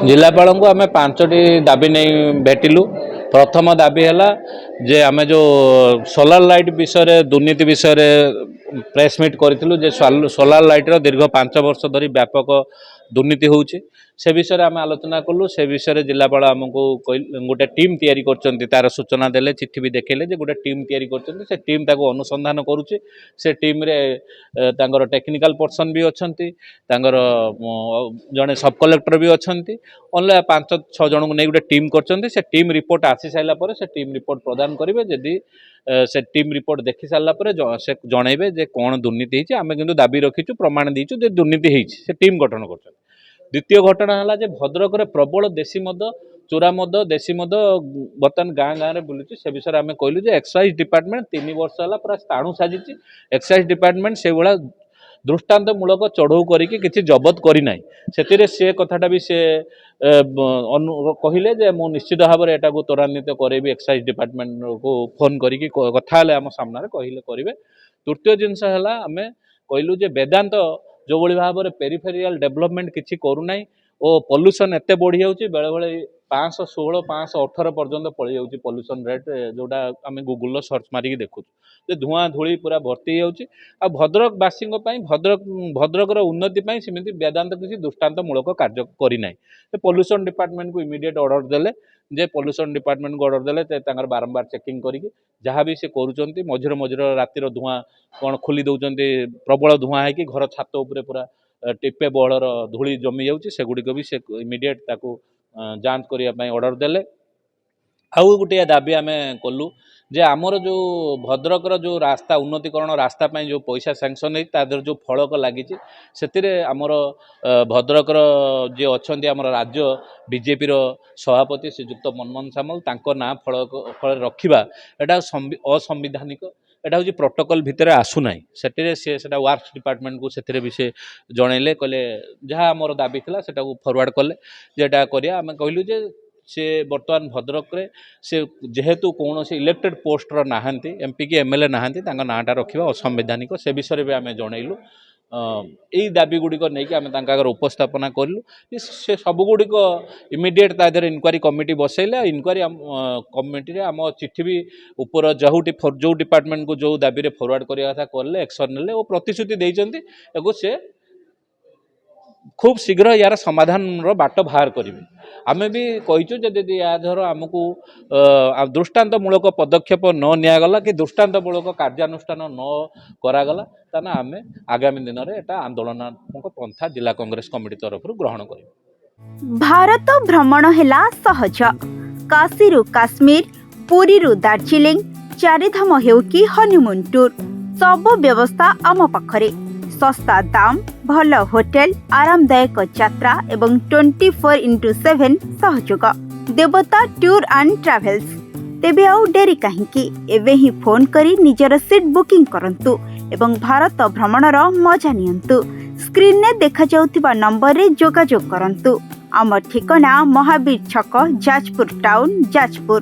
जिलापाल को आम 5टी दाबी नहीं भेटिलु। प्रथम दाबी है जे आम जो सोलार लाइट विषय दुर्नीति विषय प्रेस मीट करूँ जे सोलार लाइटर दीर्घ 5 वर्ष धरी व्यापक दुर्नीति होउछि से विषय आम आलोचना कलु। से विषय जिलापाल आमको गोटे टीम तैयारी कर तार सूचना देले, चिट्ठी भी देखेले जे गोटे टीम तैयारी कर से टीम ताको अनुसंधान करुच्चे। से टीम रे तांगर टेक्निकल पर्सन भी अच्छी, तांगर जड़े सब कलेक्टर भी अच्छी, अन्य 5-6 जन को नहीं गोटे टीम कर से टीम रिपोर्ट आसी सारा पर से टीम रिपोर्ट प्रदान करेंगे। जदि से टीम रिपोर्ट देखी सारा पर से जनइबे जे कौन दुर्नीति होती आम किंतु दाबी रखीचु, प्रमाण दीचु जे दुर्नीति होती से टीम गठन कर। द्वितीय घटना है भद्रक में प्रबल देशी मद, चोरा मद, देशी मद बर्तमान गाँ गाँव में बुलूची। से विषय आम कहलु जे एक्साइज डिपार्टमेंट 3 वर्ष है पूरा स्थाणु साजी। एक्साइज डिपार्टमेंट से भाया दृष्टांतमूलक चढ़ऊ करके जबत करना से कथाटा भी से कहले जे मु निश्चित भाव में यहाँ त्वरान्वित करेबी। एक्साइज डिपार्टमेंट को फोन करके कथा आम सामने कहले करेंगे। तृतीय जिनस है आम कहलु जे वेदांत जो भाव में पेरिफेरियल डेवलपमेंट किसी करूना और पॉल्यूशन एत बढ़ी जाऊँगी। बेले बेले 516, 518 पर्यंत पड़ जाऊँगी पॉल्यूशन रेट, जोटा आम गूगल सर्च मारिक देखु धूआं धूली पूरा भर्ती जाऊँगी। आ भद्रकवासी भद्रकर उन्नति सेमती वेदांत किसी दृष्टांतमूलक कार्य करना। पॉल्यूशन डिपार्टमेंट को इमिडिएट ऑर्डर देले जे पॉल्यूशन डिपार्टमेंट को ऑर्डर देले बारंबार चेकिंग करी जहाँ भी से करूँ मझिरे मझिरे रातिर धूआं कौन खोली दौरान प्रबल धूआं है कि घर छात उपरे पूरा टिपे बहलर धूली जमी जाऊँगी। सेगुड़िक भी से इमिडिएट ताकू जांच करने ऑर्डर देले। आउ गोटे दाबी आम कलु जे आमर जो भद्रकर जो रास्ता उन्नतीकरण रास्ता जो पैसा सैंक्शन है तादर जो फलक लगी से आमर भद्रकर जे अच्छा आमर राज्य बीजेपी सभापति श्रीजुक्त मनमोहन सामल तांको ना फलक फल रखा एटा असंविधानिक, एटा हूँ प्रोटोकॉल भितर आसुना से वर्क्स डिपार्टमेंट को से भी से जनइले कहले जहाँ आमर दाबी था से फरवर्ड कले जेटा करिया। आम कहलु जे से बर्तमान भद्रक रे से जेहेतु कौन से इलेक्टेड पोस्टर नहांती एमपी की एमएलए नहांती नाटा रखा असंवैधानिक से विषय भी आम जनइलु। यही दाबी गुड़िक नहीं आम उपस्थापना कलु। से सबुगुड़िक इमिडिएट तादर इनक्वारी कमिटी बसैले। इनक्वारी कमिटी आम चिट्ठी भी ऊपर जो डिपार्टमेंट को जो दाबी फरवर्ड करने कथा कले एक्शन ने और प्रतिश्रुति देते से खूब शीघ्र यार समाधान बाट बाहर करेंगे। आम भी कहीचु जदि याधर आमको दृष्टांतमूलक पदक्षेप न निगला कि दृष्टांतमूलक कार्यानुष्ठान न करागला ताना आम आगामी दिन में एटा आंदोलनात्मक पंथा जिला कांग्रेस कमिटी तरफ ग्रहण कर। भारत भ्रमण हेला सहज। काशीरू काश्मीर, पुरीरू दार्जिलिंग, चारिधाम हेउ कि हनीमून टूर, सब व्यवस्था आम पाखरे। सस्ता दाम, भल होटेल, आरामदायक यात्रा एवं 24x7 सहयोग। देवता टूर एंड ट्रैवल्स। तेबे आउ डेरी काहींकी एबे ही फोन करी निजर सीट बुकिंग करंतु एवं भारत भ्रमणर मजा नियंतु। स्क्रीन ने देखा जाउथिबा नंबर रे जोगाजोग करंतु। आम ठिकाना महावीर छक, जाजपुर टाउन, जाजपुर।